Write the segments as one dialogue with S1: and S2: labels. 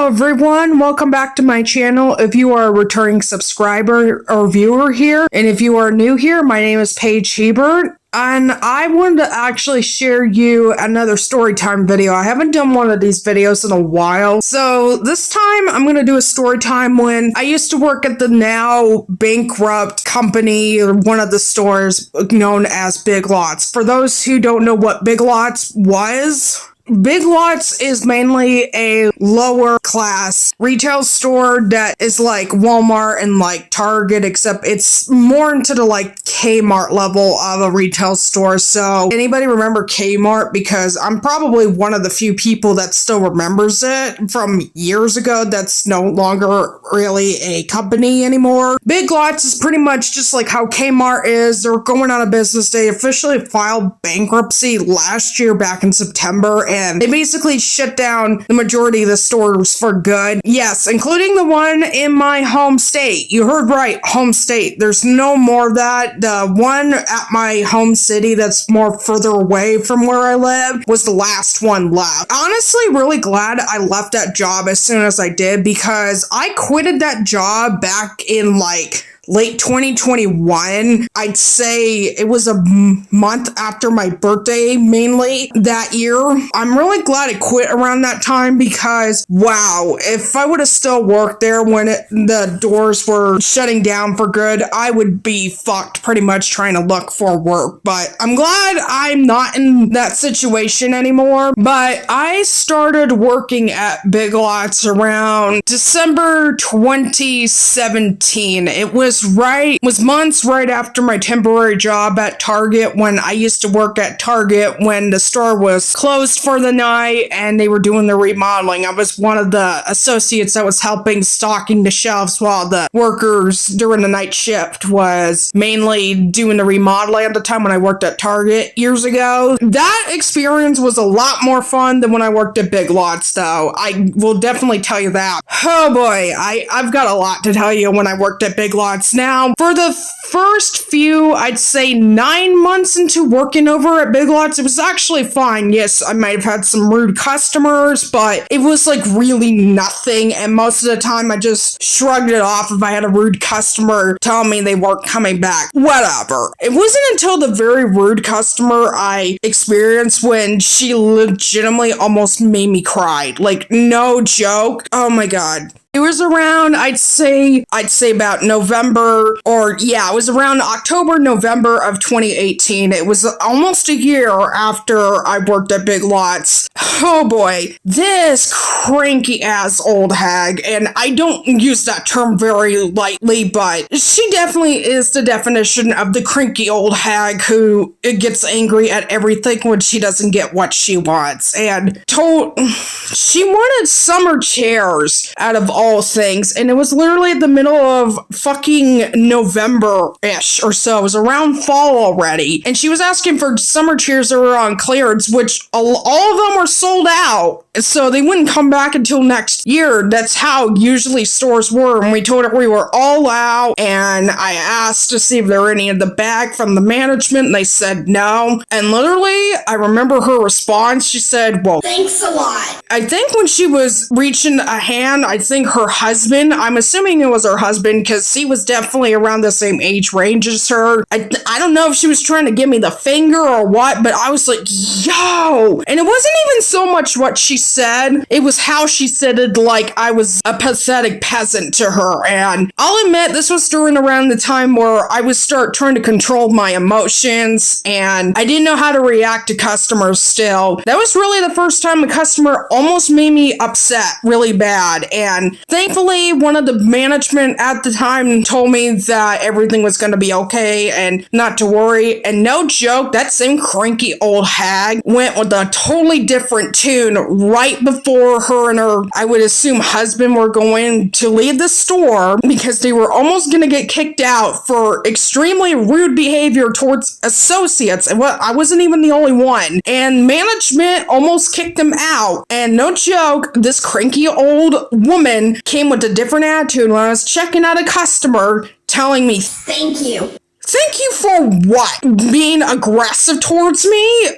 S1: Hello everyone, welcome back to my channel. If you are a returning subscriber or viewer here, and if you are new here, my name is Paige Hebert. And I wanted to actually share you another storytime video. I haven't done one of these videos in a while. So this time I'm going to do a storytime when I used to work at the now bankrupt company, or one of the stores known as Big Lots. For those who don't know what Big Lots was, Big Lots is mainly a lower class retail store that is like Walmart and like Target, except it's more into the like Kmart level of a retail store. So anybody remember Kmart? Because I'm probably one of the few people that still remembers it from years ago. That's no longer really a company anymore. Big Lots is pretty much just like how Kmart is. They're going out of business. They officially filed bankruptcy last year back in September, and they basically shut down the majority of the stores for good. Yes, including the one in my home state. You heard right, home state. There's no more of that. The one at my home city that's more further away from where I live was the last one left. Honestly, really glad I left that job as soon as I did, because I quitted that job back in like late 2021. I'd say it was a month after my birthday, mainly that year. I'm really glad I quit around that time, because wow, if I would have still worked there when the doors were shutting down for good, I would be fucked pretty much trying to look for work. But I'm glad I'm not in that situation anymore. But I started working at Big Lots around December 2017. It was months right after my temporary job at Target, when I used to work at Target when the store was closed for the night and they were doing the remodeling. I was one of the associates that was helping stocking the shelves while the workers during the night shift was mainly doing the remodeling at the time when I worked at Target years ago. That experience was a lot more fun than when I worked at Big Lots, though. I will definitely tell you that. Oh boy, I've got a lot to tell you when I worked at Big Lots. Now, for the first few, I'd say 9 months into working over at Big Lots, it was actually fine. Yes, I might have had some rude customers, but it was like really nothing. And most of the time, I just shrugged it off if I had a rude customer telling me they weren't coming back. Whatever. It wasn't until the very rude customer I experienced when she legitimately almost made me cry. Like, no joke. Oh my God. It was around, I'd say about November, it was around October, November of 2018. It was almost a year after I worked at Big Lots. Oh boy, this cranky ass old hag, and I don't use that term very lightly, but she definitely is the definition of the cranky old hag who gets angry at everything when she doesn't get what she wants. And she wanted summer chairs out of all things, and it was literally the middle of fucking November-ish or so. It was around fall already, and she was asking for summer chairs that were on clearance, which all of them were sold out, so they wouldn't come back until next year. That's how usually stores were, and we told her we were all out, and I asked to see if there were any in the bag from the management, and they said no. And literally, I remember her response. She said, well, thanks a lot. I think when she was reaching a hand, I think her husband, I'm assuming it was her husband, because he was definitely around the same age range as her. I don't know if she was trying to give me the finger or what, but I was like, yo! And it wasn't even so much what she said, it was how she said it, like I was a pathetic peasant to her. And I'll admit, this was during around the time where I would start trying to control my emotions, and I didn't know how to react to customers still. That was really the first time a customer almost made me upset really bad, and thankfully, one of the management at the time told me that everything was going to be okay and not to worry. And no joke, that same cranky old hag went with a totally different tune right before her and her, I would assume, husband were going to leave the store, because they were almost going to get kicked out for extremely rude behavior towards associates. And I wasn't even the only one. And management almost kicked them out. And no joke, this cranky old woman came with a different attitude when I was checking out a customer, telling me, thank you. Thank you for what? Being aggressive towards me?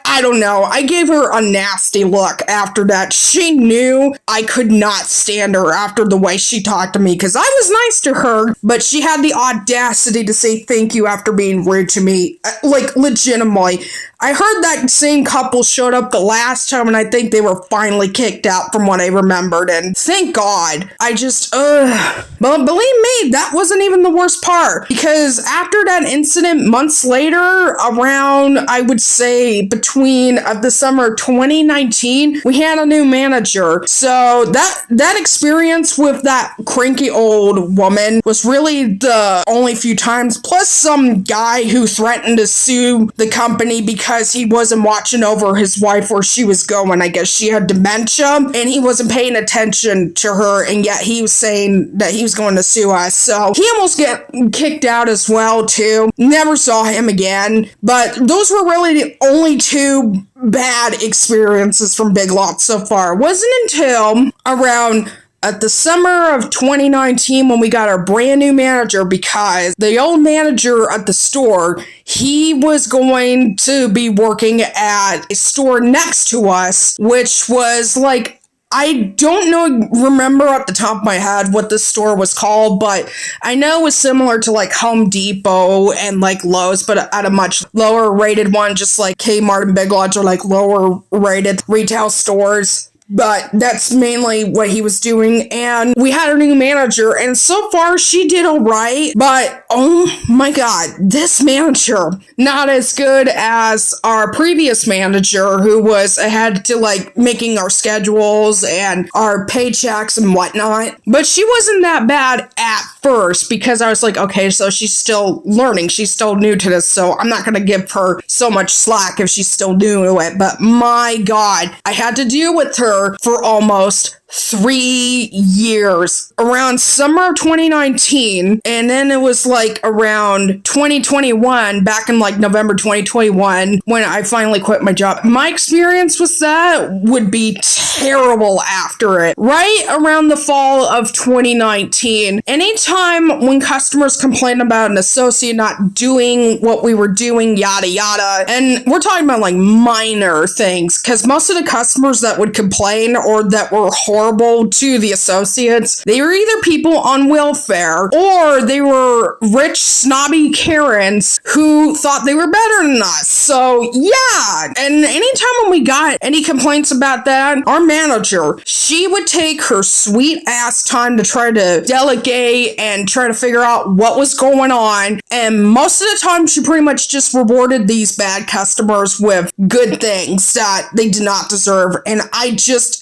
S1: I don't know. I gave her a nasty look after that. She knew I could not stand her after the way she talked to me because I was nice to her, but she had the audacity to say thank you after being rude to me. Like, legitimately. I heard that same couple showed up the last time and I think they were finally kicked out from what I remembered, and thank God. But believe me, that wasn't even the worst part, because after that incident, months later, around, I would say, between the summer of 2019, we had a new manager. So that experience with that cranky old woman was really the only few times, plus some guy who threatened to sue the company because he wasn't watching over his wife where she was going. I guess she had dementia and he wasn't paying attention to her, and yet he was saying that he was going to sue us. So he almost got kicked out as well too. Never saw him again. But those were really the only two bad experiences from Big Lots so far. It wasn't until around at the summer of 2019 when we got our brand new manager, because the old manager at the store, he was going to be working at a store next to us, which was like, I don't remember at the top of my head what the store was called, but I know it was similar to like Home Depot and like Lowe's, but at a much lower rated one, just like Kmart and Big Lots are like lower rated retail stores. But that's mainly what he was doing, and we had a new manager, and so far she did all right, but oh my God, this manager, not as good as our previous manager, who was ahead to like making our schedules and our paychecks and whatnot. But she wasn't that bad at first, because I was like, okay, so she's still learning, she's still new to this, so I'm not gonna give her so much slack if she's still new to it. But my God, I had to deal with her for almost 3 years, around summer of 2019, and then it was like around 2021, back in like November 2021, when I finally quit my job. My experience with that would be terrible after it. Right around the fall of 2019, anytime when customers complain about an associate not doing what we were doing, yada yada, and we're talking about like minor things, because most of the customers that would complain or that were horrible to the associates, they were either people on welfare or they were rich, snobby Karens who thought they were better than us. So yeah, and anytime when we got any complaints about that, our manager, she would take her sweet ass time to try to delegate and try to figure out what was going on, and most of the time she pretty much just rewarded these bad customers with good things that they did not deserve. And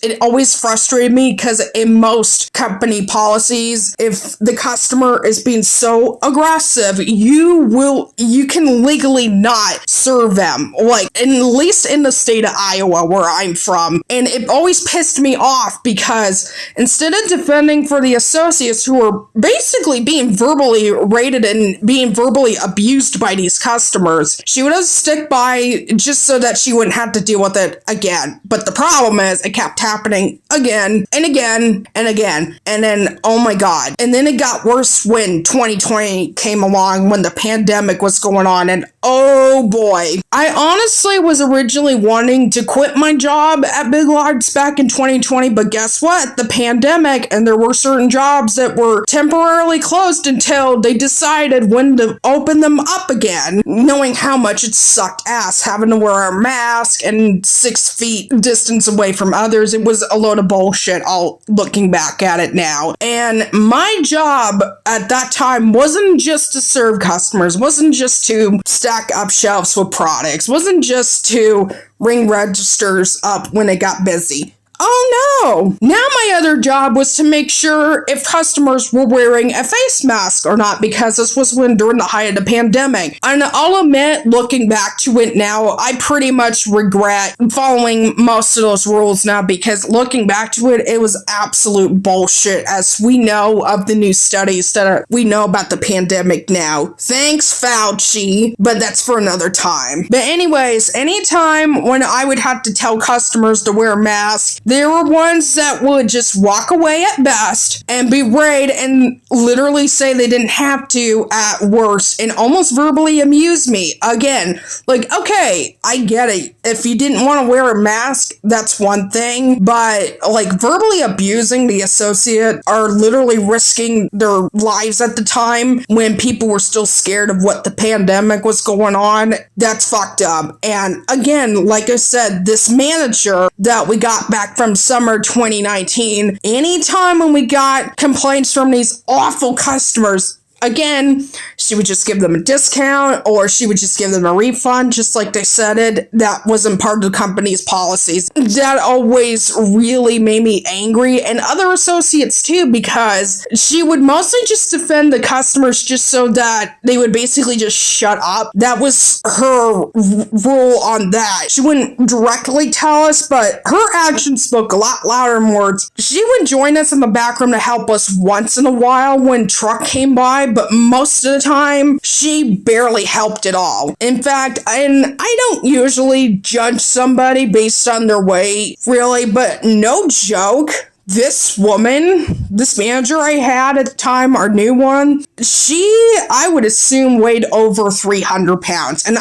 S1: it always frustrated me, because in most company policies, if the customer is being so aggressive, you can legally not serve them, like at least in the state of Iowa where I'm from. And it always pissed me off, because instead of defending for the associates who are basically being verbally rated and being verbally abused by these customers, she would just stick by just so that she wouldn't have to deal with it again. But the problem is, it kept happening again and again and again. And then, oh my God. And then it got worse when 2020 came along, when the pandemic was going on. And oh boy, I honestly was originally wanting to quit my job at Big Lots back in 2020. But guess what? The pandemic, and there were certain jobs that were temporarily closed until they decided when to open them up again, knowing how much it sucked ass having to wear a mask and 6 feet distance away from others. It was a load of bullshit, all looking back at it now. And my job at that time wasn't just to serve customers, wasn't just to stack up shelves with products, wasn't just to ring registers up when it got busy. Oh no! Now my other job was to make sure if customers were wearing a face mask or not, because this was during the height of the pandemic. And I'll admit, looking back to it now, I pretty much regret following most of those rules now, because looking back to it, it was absolute bullshit, as we know of the new studies that we know about the pandemic now. Thanks, Fauci, but that's for another time. But anyways, anytime when I would have to tell customers to wear a mask, There were ones that would just walk away at best and berate and literally say they didn't have to at worst and almost verbally amuse me. Again, like, okay, I get it. If you didn't want to wear a mask, that's one thing. But like verbally abusing the associate are literally risking their lives at the time when people were still scared of what the pandemic was going on. That's fucked up. And again, like I said, this manager that we got back from summer 2019, anytime when we got complaints from these awful customers, again, she would just give them a discount or she would just give them a refund, just like they said it. That wasn't part of the company's policies. That always really made me angry, and other associates too, because she would mostly just defend the customers just so that they would basically just shut up. That was her rule on that. She wouldn't directly tell us, but her actions spoke a lot louder than words. She would join us in the back room to help us once in a while when truck came by, but most of the time, she barely helped at all. In fact, and I don't usually judge somebody based on their weight, really, but no joke. This woman, this manager I had at the time, our new one, I would assume weighed over 300 pounds. And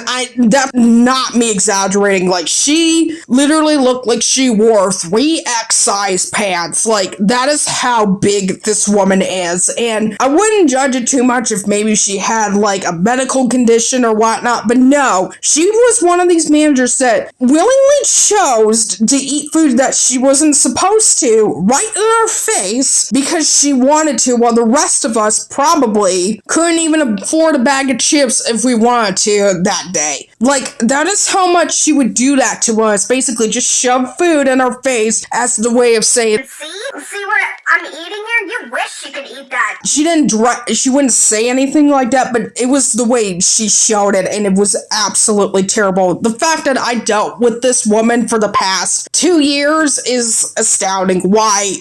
S1: that's not me exaggerating. Like, she literally looked like she wore 3X size pants. Like, that is how big this woman is. And I wouldn't judge it too much if maybe she had like a medical condition or whatnot. But no, she was one of these managers that willingly chose to eat food that she wasn't supposed to, right in our face, because she wanted to, while the rest of us probably couldn't even afford a bag of chips if we wanted to that day. Like, that is how much she would do that to us, basically just shove food in our face as the way of saying,
S2: see what I'm eating here? You wish you could eat that.
S1: She wouldn't say anything like that, but it was the way she showed it, and it was absolutely terrible. The fact that I dealt with this woman for the past 2 years is astounding.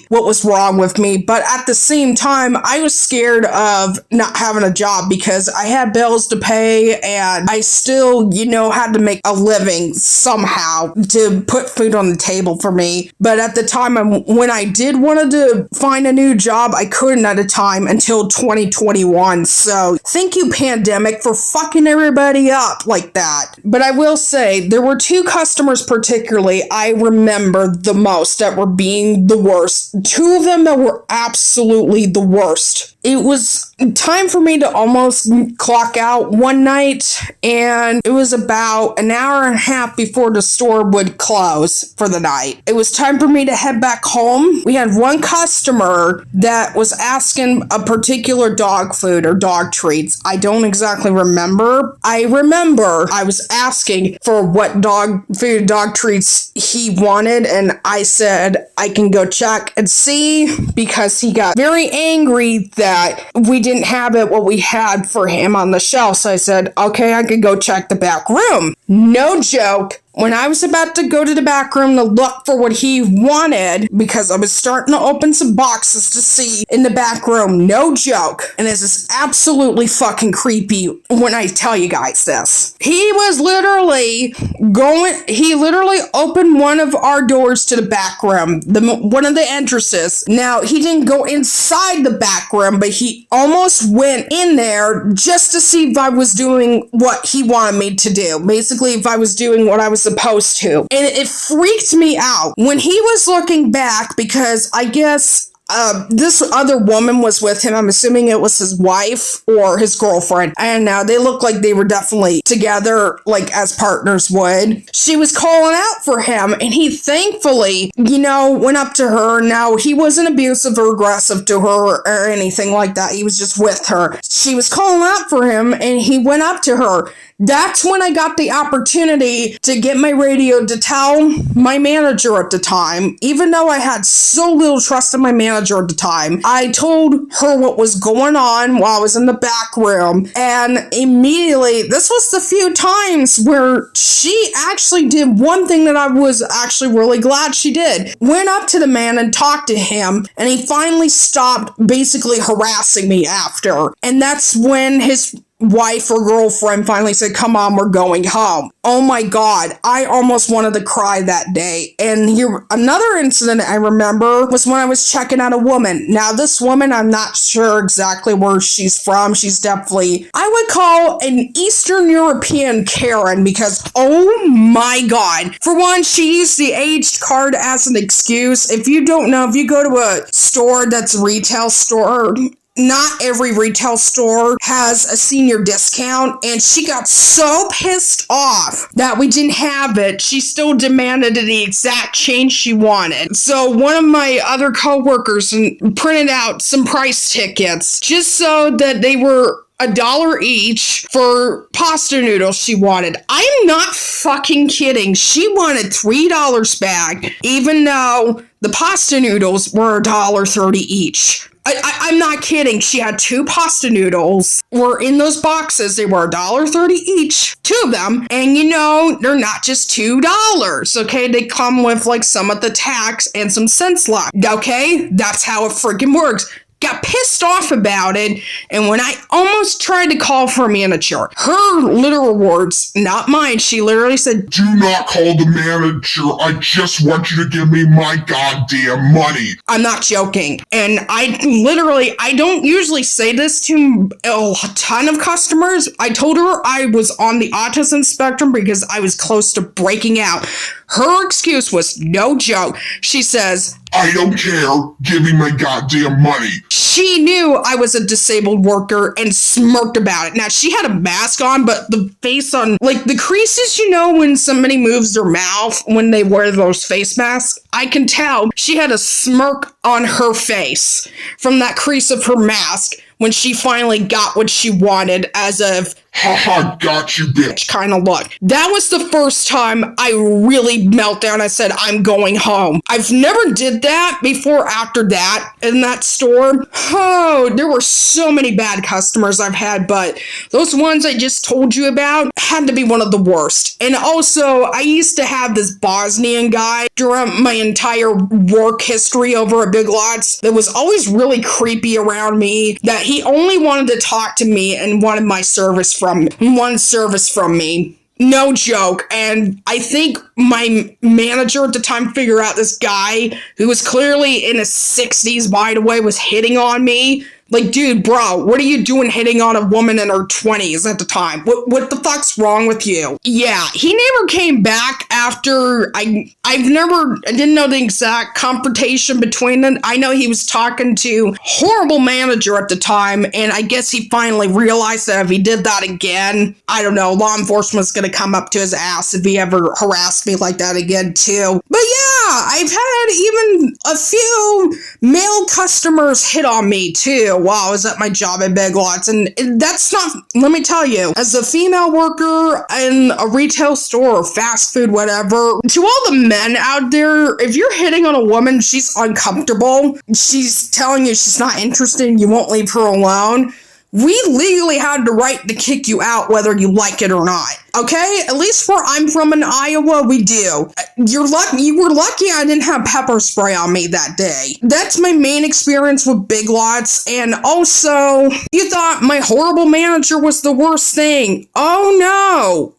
S1: What was wrong with me? But at the same time, I was scared of not having a job because I had bills to pay, and I still, had to make a living somehow to put food on the table for me. But at the time, when I did want to find a new job, I couldn't at a time until 2021. So thank you, pandemic, for fucking everybody up like that. But I will say, there were 2 customers particularly I remember the most that were being the worst. 2 of them that were absolutely the worst. It was time for me to almost clock out one night, and it was about an hour and a half before the store would close for the night. It was time for me to head back home. We had one customer that was asking a particular dog food or dog treats. I don't exactly remember. I remember I was asking for what dog food, dog treats he wanted, and I said I can go check and see, because he got very angry that we didn't have what we had for him on the shelf. So I said, okay, I could go check the back room. No joke. When I was about to go to the back room to look for what he wanted, because I was starting to open some boxes to see in the back room, no joke, and this is absolutely fucking creepy when I tell you guys this. He literally opened one of our doors to the back room, one of the entrances. Now, he didn't go inside the back room, but he almost went in there just to see if I was doing what he wanted me to do. Basically, if I was doing what I was supposed to. And it freaked me out when he was looking back, because I guess this other woman was with him. I'm assuming it was his wife or his girlfriend. And now they looked like they were definitely together, like as partners would. She was calling out for him, and he thankfully, went up to her. Now, he wasn't abusive or aggressive to her or anything like that. He was just with her. She was calling out for him, and he went up to her. That's when I got the opportunity to get my radio to tell my manager at the time. Even though I had so little trust in my manager at the time, I told her what was going on while I was in the back room. And immediately, this was the few times where she actually did one thing that I was actually really glad she did. Went up to the man and talked to him, and he finally stopped basically harassing me after. And that's when his wife or girlfriend finally said, come on, we're going home. Oh my God, I almost wanted to cry that day. And here, another incident I remember was when I was checking out a woman. Now, this woman, I'm not sure exactly where she's from. She's definitely, I would call an Eastern European Karen because, oh my God. For one, she used the aged card as an excuse. If you don't know, if you go to a store that's a retail store, not every retail store has a senior discount, and she got so pissed off that we didn't have it. She still demanded the exact change she wanted. So one of my other coworkers printed out some price tickets just so that they were $1 each for pasta noodles she wanted. I'm not fucking kidding. She wanted $3 back, even though the pasta noodles were $1.30 each. I'm not kidding. She had 2 pasta noodles. Were in those boxes. They were $1.30 each. 2 of them. And you know, they're not just $2. Okay, they come with like some of the tax and some cents left. Okay, that's how it freaking works. Got pissed off about it, and when I almost tried to call for a manager, her literal words, not mine, she literally said,
S3: "Do not call the manager. I just want you to give me my goddamn money."
S1: I'm not joking. And I don't usually say this to a ton of customers. I told her I was on the autism spectrum because I was close to breaking out. Her excuse was no joke. She says,
S3: "I don't care. Give me my goddamn money."
S1: She knew I was a disabled worker and smirked about it. Now, she had a mask on, but the face on, like the creases, you know, when somebody moves their mouth when they wear those face masks, I can tell she had a smirk on her face from that crease of her mask when she finally got what she wanted, as of,
S3: "Haha, got you, bitch,"
S1: kind of look. That was the first time I really melted down. I said, I'm going home. I've never did that before after that in that store. Oh, there were so many bad customers I've had, but those ones I just told you about had to be one of the worst. And also, I used to have this Bosnian guy during my entire work history over at Big Lots that was always really creepy around me, that he only wanted to talk to me and wanted my service from me. No joke. And I think my manager at the time figured out this guy who was clearly in his 60s, by the way, was hitting on me. Like, dude, bro, what are you doing hitting on a woman in her 20s at the time? What the fuck's wrong with you? Yeah, he never came back after I didn't know the exact confrontation between them. I know he was talking to horrible manager at the time, and I guess he finally realized that if he did that again, I don't know, law enforcement's gonna come up to his ass if he ever harassed me like that again, too. But yeah, I've had even a few male customers hit on me, too, while I was at my job at Big Lots. And that's not, let me tell you, as a female worker in a retail store or fast food, whatever, to all the men out there, if you're hitting on a woman, she's uncomfortable, she's telling you she's not interested and you won't leave her alone, we legally have the right to kick you out whether you like it or not. Okay? At least where I'm from in Iowa, we do. You were lucky I didn't have pepper spray on me that day. That's my main experience with Big Lots. And also, you thought my horrible manager was the worst thing. Oh no.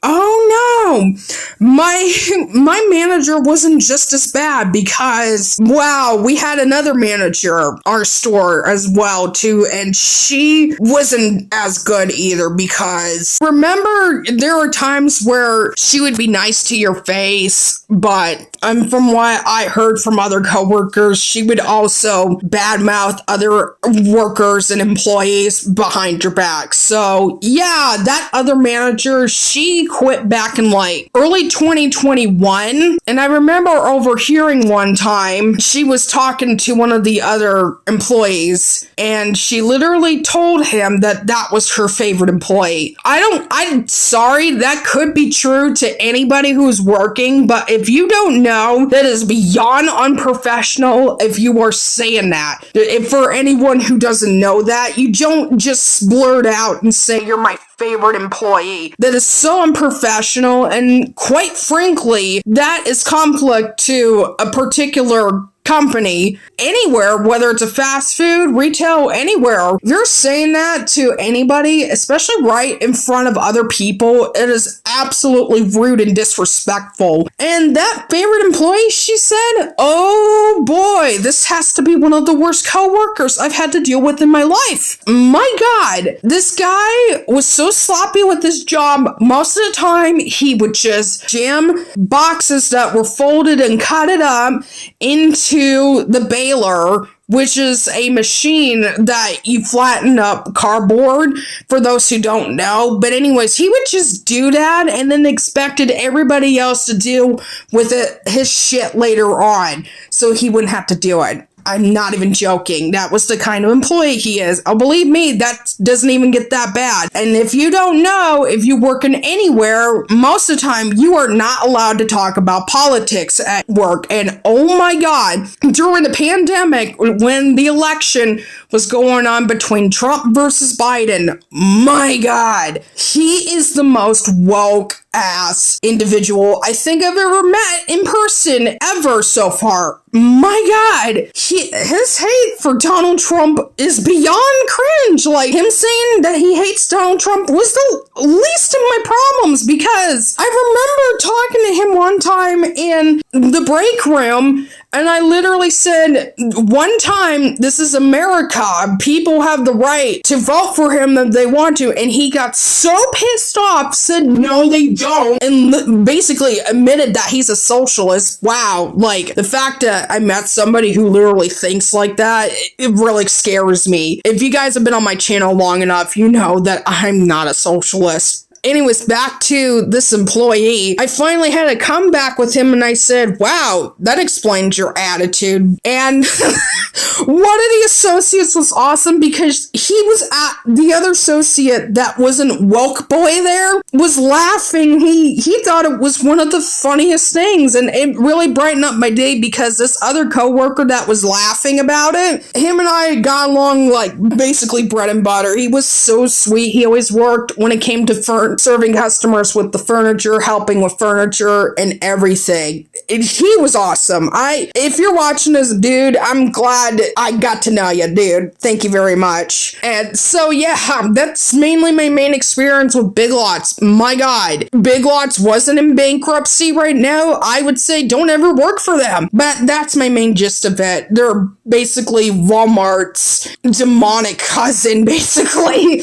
S1: My manager wasn't just as bad because, wow, we had another manager, our store as well too, and she wasn't as good either because, remember, there are times where she would be nice to your face, but from what I heard from other coworkers, she would also badmouth other workers and employees behind your back. So yeah, that other manager, she quit back in like early 2021, and I remember overhearing one time she was talking to one of the other employees, and she literally told him that that was her favorite employee. I'm sorry, that could be true to anybody who's working, but if you don't know, that is beyond unprofessional if you are saying that. If for anyone who doesn't know that, you don't just blurt out and say you're my favorite employee. That is so unprofessional, and quite frankly, that is conflict to a particular company, anywhere, whether it's a fast food, retail, anywhere, you're saying that to anybody, especially right in front of other people, it is absolutely rude and disrespectful. And that favorite employee, she said, oh boy, this has to be one of the worst coworkers I've had to deal with in my life. My God, this guy was so sloppy with his job. Most of the time, he would just jam boxes that were folded and cut it up into the baler, which is a machine that you flatten up cardboard, for those who don't know. But anyways, he would just do that and then expected everybody else to deal with his shit later on, so he wouldn't have to do it. I'm not even joking. That was the kind of employee he is. Oh, believe me, that doesn't even get that bad. And if you don't know, if you work in anywhere, most of the time you are not allowed to talk about politics at work. And oh my God, during the pandemic, when the election was going on between Trump versus Biden, my God, he is the most woke ass individual I think I've ever met in person ever so far. My God, his hate for Donald Trump is beyond cringe. Like, him saying that he hates Donald Trump was the least of my problems, because I remember talking to him one time in the break room, and I literally said, one time, this is America. People have the right to vote for him if they want to. And he got so pissed off, said, no, they don't. And basically admitted that he's a socialist. Wow. Like, the fact that I met somebody who literally thinks like that, it really scares me. If you guys have been on my channel long enough, you know that I'm not a socialist. Anyways, back to this employee. I finally had a comeback with him and I said, wow, that explains your attitude. And one of the associates was awesome, because he was at the other associate that wasn't woke boy there was laughing. He thought it was one of the funniest things, and it really brightened up my day, because this other coworker that was laughing about it, him and I got along like basically bread and butter. He was so sweet. He always worked when it came to serving customers with the furniture, helping with furniture and everything. He was awesome. If you're watching this, dude, I'm glad I got to know you, dude. Thank you very much. And so, yeah, that's mainly my main experience with Big Lots. My God, Big Lots wasn't in bankruptcy right now. I would say don't ever work for them. But that's my main gist of it. They're basically Walmart's demonic cousin, basically.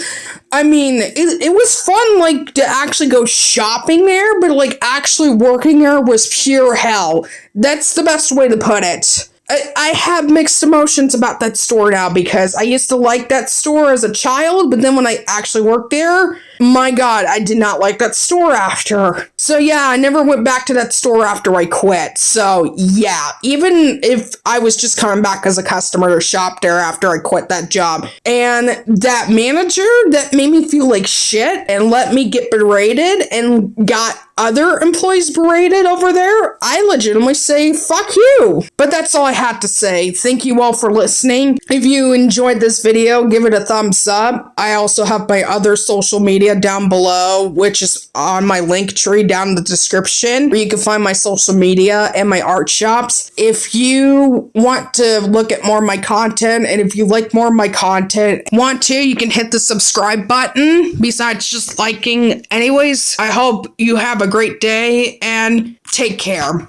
S1: I mean, it was fun, like, to actually go shopping there, but, like, actually working there was pure hell. That's the best way to put it. I have mixed emotions about that store now, because I used to like that store as a child, but then when I actually worked there, my God, I did not like that store after. So yeah, I never went back to that store after I quit. So yeah, even if I was just coming back as a customer to shop there after I quit that job, and that manager that made me feel like shit and let me get berated and got other employees berated over there, I legitimately say, fuck you. But that's all I had to say. Thank you all for listening. If you enjoyed this video, give it a thumbs up. I also have my other social media down below, which is on my link tree down in the description, where you can find my social media and my art shops. If you want to look at more of my content, and if you like more of my content, you can hit the subscribe button besides just liking. Anyways, I hope you have a great day and take care.